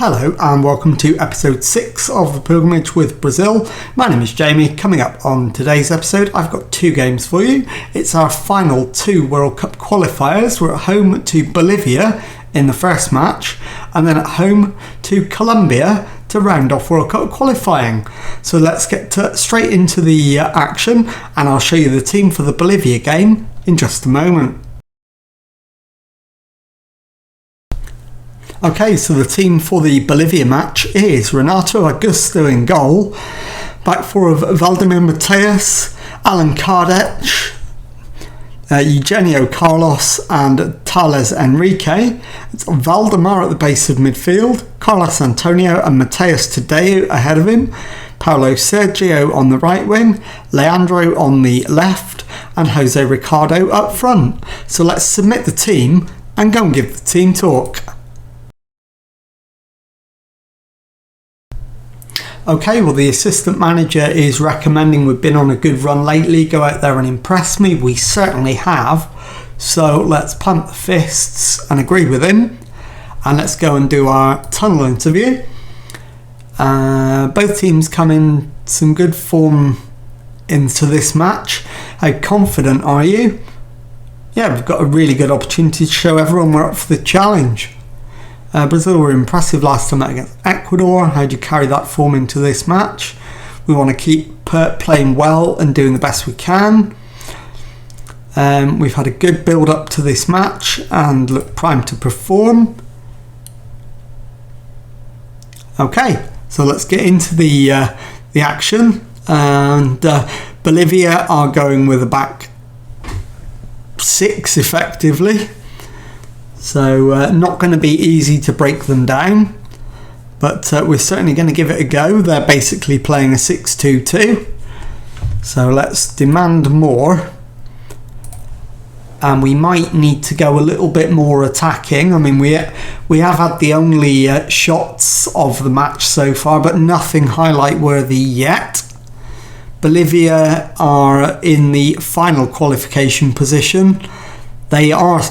Hello and welcome to episode 6 of The Pilgrimage with Brazil. My name is Jamie. Coming up on today's episode, I've got 2 games for you. It's our final 2 World Cup qualifiers. We're at home to Bolivia in the first match and then at home to Colombia to round off World Cup qualifying. So let's get straight into the action and I'll show you the team for the Bolivia game in just a moment. Okay, so the team for the Bolivia match is Renato Augusto in goal, back four of Valdemir Mateus, Alan Kardec, Eugenio Carlos and Thales Enrique. It's Valdemar at the base of midfield, Carlos Antonio and Mateus Tadeu ahead of him, Paulo Sergio on the right wing, Leandro on the left and Jose Ricardo up front. So let's submit the team and go and give the team talk. Okay, well the assistant manager is recommending we've been on a good run lately, go out there and impress me. We certainly have. So let's pump the fists and agree with him. And let's go and do our tunnel interview. Both teams come in some good form into this match. How confident are you? Yeah, we've got a really good opportunity to show everyone we're up for the challenge. Brazil were impressive last time out against Ecuador. How do you carry that form into this match? We want to keep playing well and doing the best we can. We've had a good build up to this match and look primed to perform. Okay, so let's get into the action. And Bolivia are going with a back 6 effectively. So not going to be easy to break them down, but we're certainly going to give it a go. They're basically playing a 6-2-2. So let's demand more. And we might need to go a little bit more attacking. I mean, we have had the only shots of the match so far, but nothing highlight worthy yet. Bolivia are in the final qualification position. They are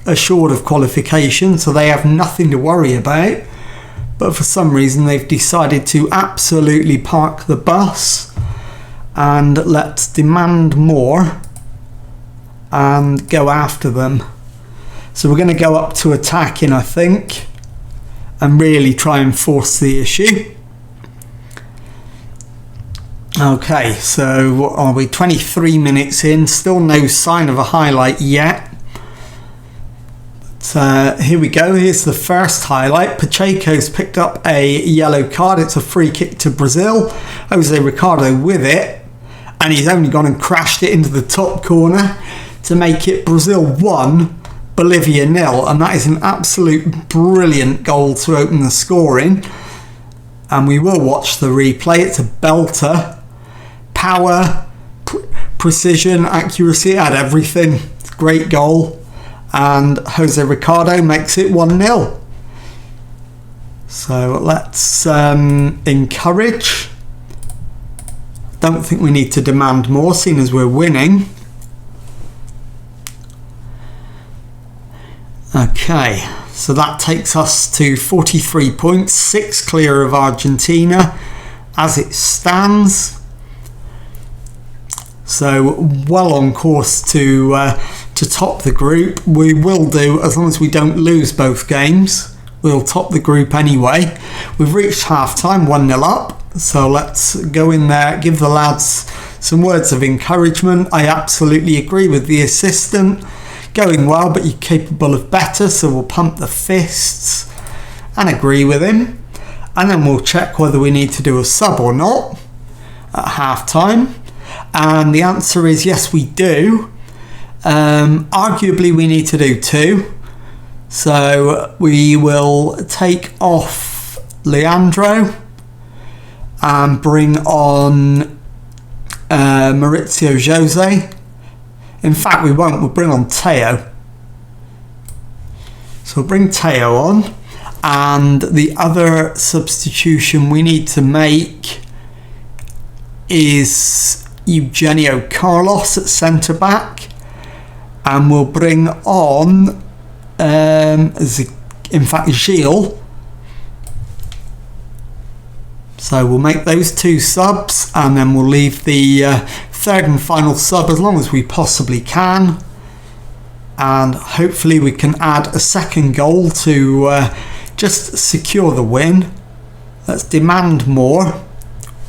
assured of qualification, so they have nothing to worry about, but for some reason they've decided to absolutely park the bus. And let's demand more and go after them. So we're going to go up to attacking, I think, and really try and force the issue. Okay, so what are we, 23 minutes in, still no sign of a highlight yet. Here we go, here's the first highlight. Pacheco's picked up a yellow card. It's a free kick to Brazil. Jose Ricardo with it, and he's only gone and crashed it into the top corner to make it Brazil 1, Bolivia 0, and that is an absolute brilliant goal to open the scoring. And we will watch the replay. It's a belter. Power, precision, accuracy, it had everything. It's a great goal. And Jose Ricardo makes it 1-0. So let's encourage. Don't think we need to demand more, seeing as we're winning. Okay, so that takes us to 43 points, 6 clear of Argentina as it stands. So well on course to top the group. We will do, as long as we don't lose both games, we'll top the group anyway. We've reached half time, 1-0 up, so let's go in there, give the lads some words of encouragement. I absolutely agree with the assistant. Going well, but you're capable of better, so we'll pump the fists and agree with him. And then we'll check whether we need to do a sub or not at half time. And the answer is yes, we do. Arguably we need to do 2. So we will take off Leandro and bring on Mauricio Jose. In fact, we won't. We'll bring on Teo. So we'll bring Teo on. And the other substitution we need to make is Eugenio Carlos at centre-back. And we'll bring on, in fact, Gilles So we'll make those 2 subs, and then we'll leave the third and final sub as long as we possibly can. And hopefully we can add a second goal to just secure the win. Let's demand more.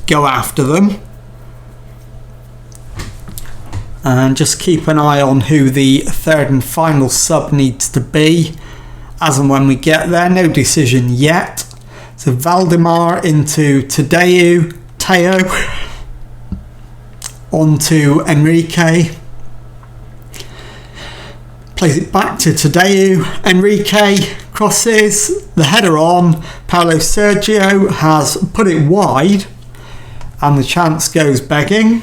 Go after them. And just keep an eye on who the third and final sub needs to be as and when we get there. No decision yet. So Valdemar into Tadeu, Teo, onto Enrique. Plays it back to Tadeu. Enrique crosses, the header on. Paulo Sergio has put it wide, and the chance goes begging.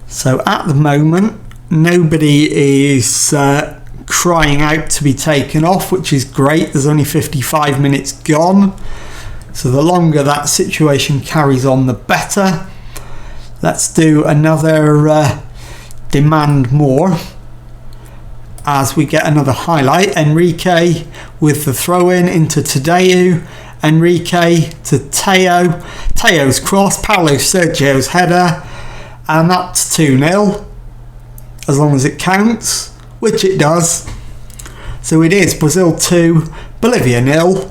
So at the moment, nobody is crying out to be taken off, which is great. There's only 55 minutes gone. So the longer that situation carries on, the better. Let's do another demand more as we get another highlight. Enrique with the throw in into Tadeu. Enrique to Teo. Teo's cross. Paulo Sergio's header. And that's 2-0, as long as it counts, which it does. So it is Brazil 2, Bolivia 0,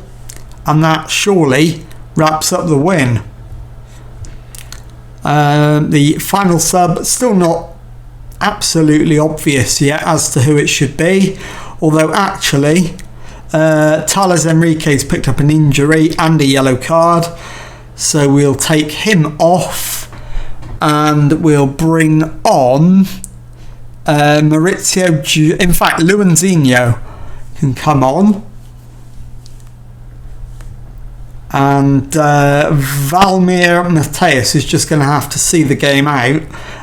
and that surely wraps up the win. The final sub, still not absolutely obvious yet as to who it should be, although actually Thales Enrique's picked up an injury and a yellow card, so we'll take him off. And we'll bring on Maurizio. In fact, Luanzinho can come on. And Valmir Mateus is just going to have to see the game out,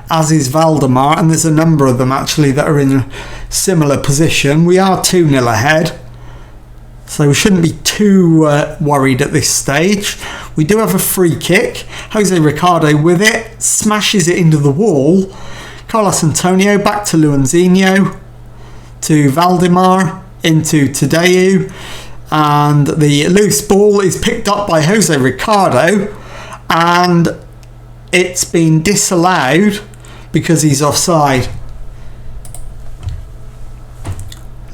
as is Valdemar. And there's a number of them actually that are in a similar position. We are 2-0 ahead, so we shouldn't be too worried at this stage. We do have a free kick. Jose Ricardo with it, smashes it into the wall. Carlos Antonio back to Luanzinho, to Valdemar, into Tadeu, and the loose ball is picked up by Jose Ricardo, and it's been disallowed because he's offside.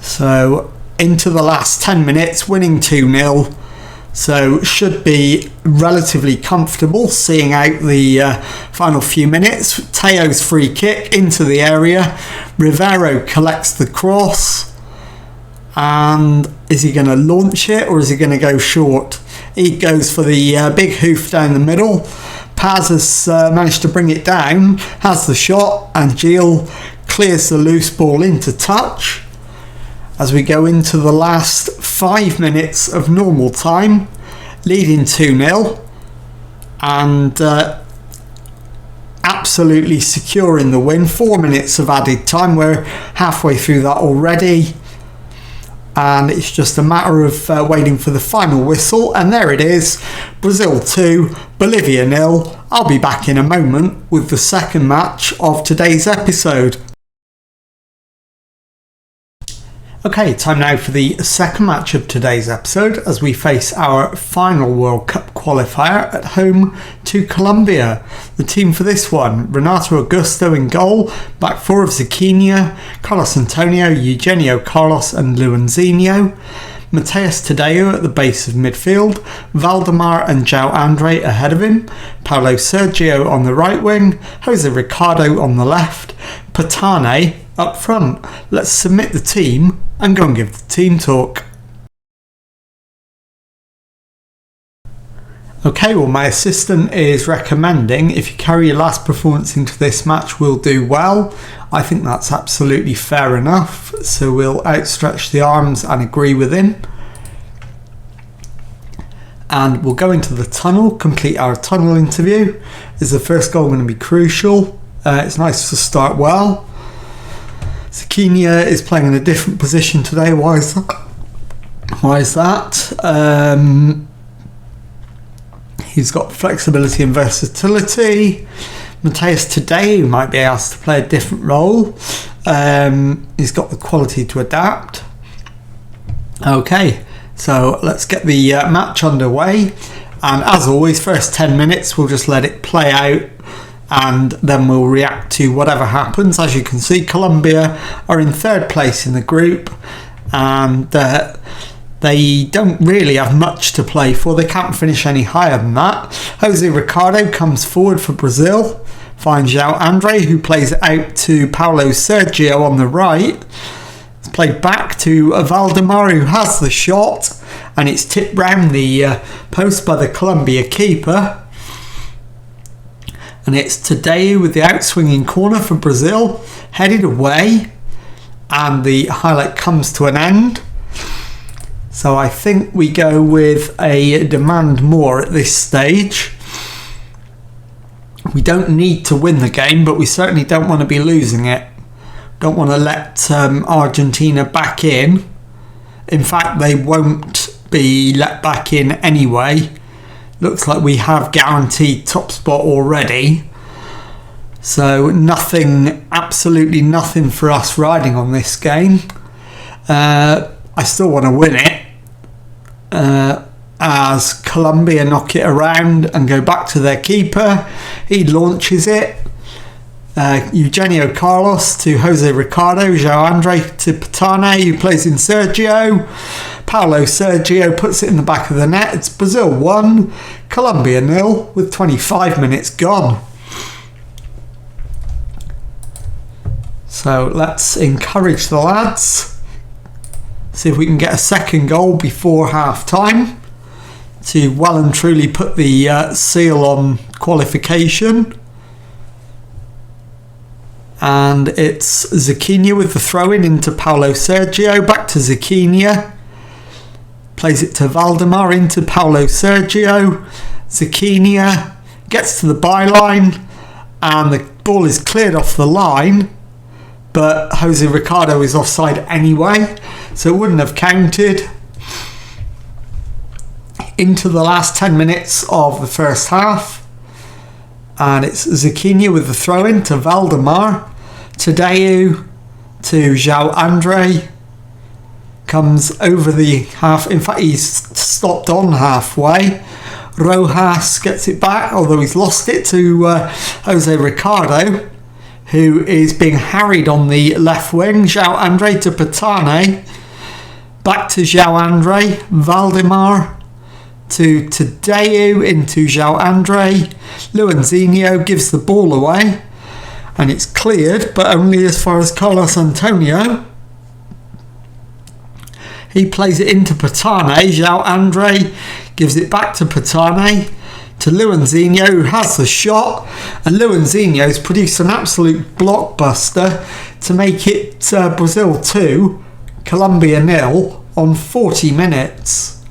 So into the last 10 minutes, winning 2-0. So should be relatively comfortable seeing out the final few minutes. Teo's free kick into the area. Rivero collects the cross. And is he going to launch it or is he going to go short? He goes for the big hoof down the middle. Paz has managed to bring it down, has the shot, and Gil clears the loose ball into touch. As we go into the last 5 minutes of normal time, leading 2-0, and absolutely securing the win. 4 minutes of added time, we're halfway through that already, and it's just a matter of waiting for the final whistle, and there it is, Brazil 2, Bolivia 0. I'll be back in a moment with the second match of today's episode. Okay, time now for the second match of today's episode as we face our final World Cup qualifier at home to Colombia. The team for this one: Renato Augusto in goal, back four of Ziquinha, Carlos Antonio, Eugenio Carlos and Luanzinho, Mateus Tadeu at the base of midfield, Valdemar and João Andre ahead of him, Paulo Sergio on the right wing, Jose Ricardo on the left, Patane up front. Let's submit the team and go and give the team talk. Okay, well, my assistant is recommending if you carry your last performance into this match, we'll do well. I think that's absolutely fair enough, so we'll outstretch the arms and agree with him. And we'll go into the tunnel, complete our tunnel interview. Is the first goal going to be crucial? It's nice to start well. Ziquinha is playing in a different position today. Why is that? He's got flexibility and versatility. Mateus Tadeu might be asked to play a different role. He's got the quality to adapt. Okay, so let's get the match underway. And as always, first 10 minutes we'll just let it play out, and then we'll react to whatever happens. As you can see, Colombia are in third place in the group, and they don't really have much to play for. They can't finish any higher than that. Jose Ricardo comes forward for Brazil, finds João Andre, who plays it out to Paulo Sergio on the right. It's played back to Valdemar, who has the shot, and it's tipped round the post by the Colombia keeper. And it's Tadeu with the outswinging corner for Brazil, headed away, and the highlight comes to an end. So I think we go with a demand more at this stage. We don't need to win the game, but we certainly don't want to be losing it. Don't want to let Argentina back in. In fact, they won't be let back in anyway. Looks like we have guaranteed top spot already. So nothing, absolutely nothing for us riding on this game. I still want to win it. As Colombia knock it around and go back to their keeper. He launches it. Eugenio Carlos to Jose Ricardo. João Andre to Patane, who plays in Sergio. Paulo Sergio puts it in the back of the net. It's Brazil 1, Colombia 0 with 25 minutes gone. So let's encourage the lads. See if we can get a second goal before half time to well and truly put the seal on qualification. And it's Ziquinha with the throw-in into Paulo Sergio. Back to Ziquinha. Plays it to Valdemar into Paulo Sergio. Ziquinha gets to the byline, and the ball is cleared off the line, but Jose Ricardo is offside anyway, so it wouldn't have counted. Into the last 10 minutes of the first half, and it's Ziquinha with the throw-in to Valdemar. Tadeu to João Andre. Comes over the half. In fact, he's stopped on halfway. Rojas gets it back, although he's lost it to Jose Ricardo, who is being harried on the left wing. João Andre to Patane. Back to João Andre. Valdemar to Tadeu into João Andre. Luanzinho gives the ball away, and it's cleared, but only as far as Carlos Antonio. He plays it into Patane. João Andre gives it back to Patane, to Luanzinho, who has the shot, and Luanzinho's produced an absolute blockbuster to make it Brazil 2, Colombia 0 on 40 minutes.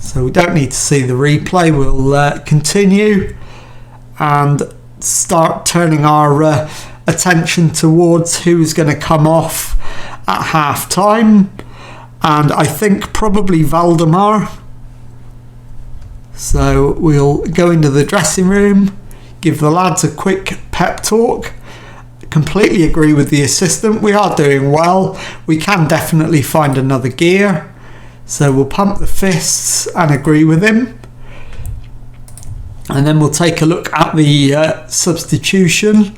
So we don't need to see the replay. We'll continue and start turning our attention towards who's going to come off at half time. And I think probably Valdemar. So we'll go into the dressing room, give the lads a quick pep talk. Completely agree with the assistant. We are doing well. We can definitely find another gear. So we'll pump the fists and agree with him. And then we'll take a look at the substitution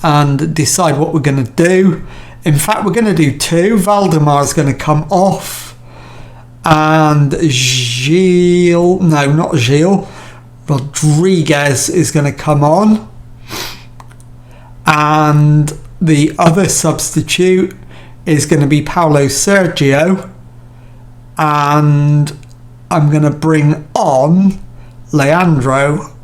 and decide what we're going to do. In fact, we're going to do two. Valdemar's going to come off, and Rodriguez is going to come on, and the other substitute is going to be Paulo Sergio, and I'm going to bring on Leandro.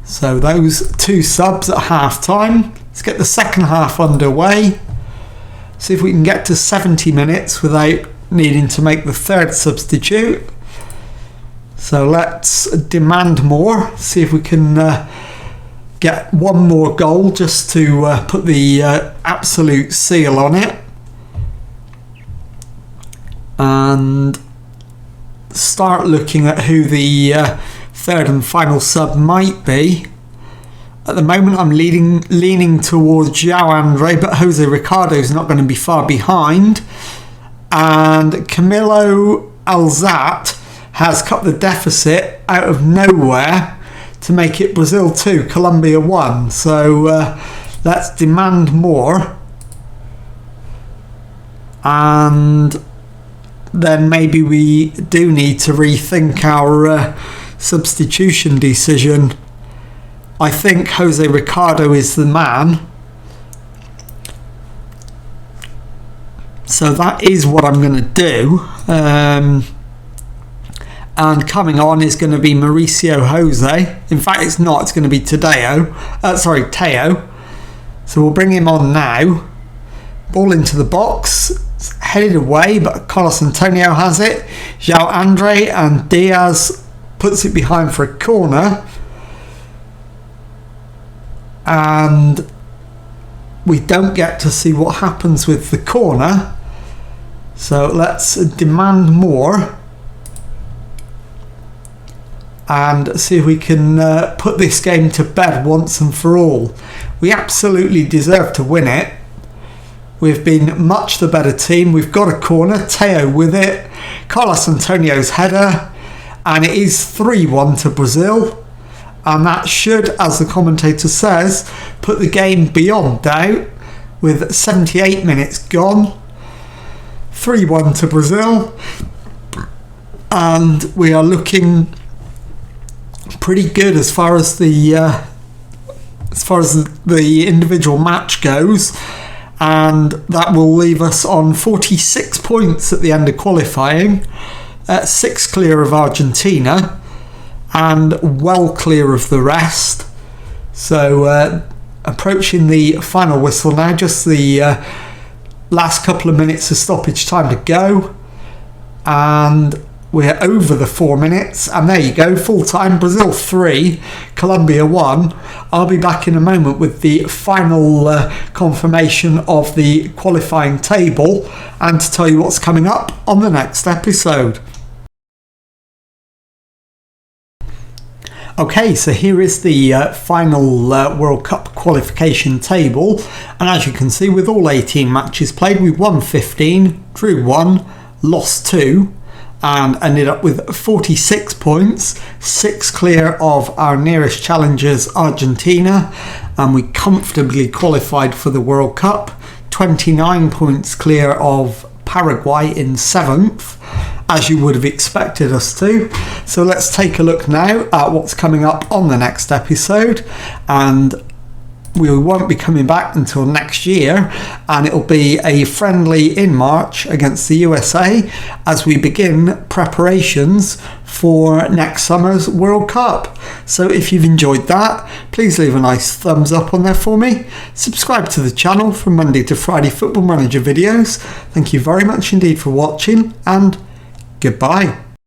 So those two subs at half time. Let's get the second half underway. See if we can get to 70 minutes without needing to make the third substitute. So let's demand more. See if we can get one more goal just to put the absolute seal on it. And start looking at who the third and final sub might be. At the moment I'm leaning towards João Andre, but Jose Ricardo is not going to be far behind. And Camilo Alzat has cut the deficit out of nowhere to make it Brazil 2, Colombia 1. So let's demand more. And then maybe we do need to rethink our substitution decision. I think Jose Ricardo is the man. So that is what I'm going to do. And coming on is going to be Mauricio Jose. In fact, it's not. It's going to be Teo. So we'll bring him on now. Ball into the box. It's headed away, but Carlos Antonio has it. João Andre and Diaz puts it behind for a corner. And we don't get to see what happens with the corner. So let's demand more. And see if we can put this game to bed once and for all. We absolutely deserve to win it. We've been much the better team. We've got a corner, Teo with it, Carlos Antonio's header, and it is 3-1 to Brazil. And that should, as the commentator says, put the game beyond doubt with 78 minutes gone. 3-1 to Brazil. And we are looking pretty good as far as the individual match goes, and that will leave us on 46 points at the end of qualifying, 6 clear of Argentina and well clear of the rest. So approaching the final whistle now, just the last couple of minutes of stoppage time to go, and we're over the 4 minutes, and there you go, full time, Brazil 3, Colombia 1. I'll be back in a moment with the final confirmation of the qualifying table and to tell you what's coming up on the next episode. Okay, so here is the final World Cup qualification table, and as you can see, with all 18 matches played, we won 15, drew 1, lost 2, and ended up with 46 points, 6 clear of our nearest challengers, Argentina, and we comfortably qualified for the World Cup, 29 points clear of Paraguay in 7th, as you would have expected us to. So let's take a look now at what's coming up on the next episode, and we won't be coming back until next year, and it'll be a friendly in March against the USA as we begin preparations for next summer's World Cup. So if you've enjoyed that, please leave a nice thumbs up on there for me. Subscribe to the channel for Monday to Friday Football Manager videos. Thank you very much indeed for watching, and goodbye.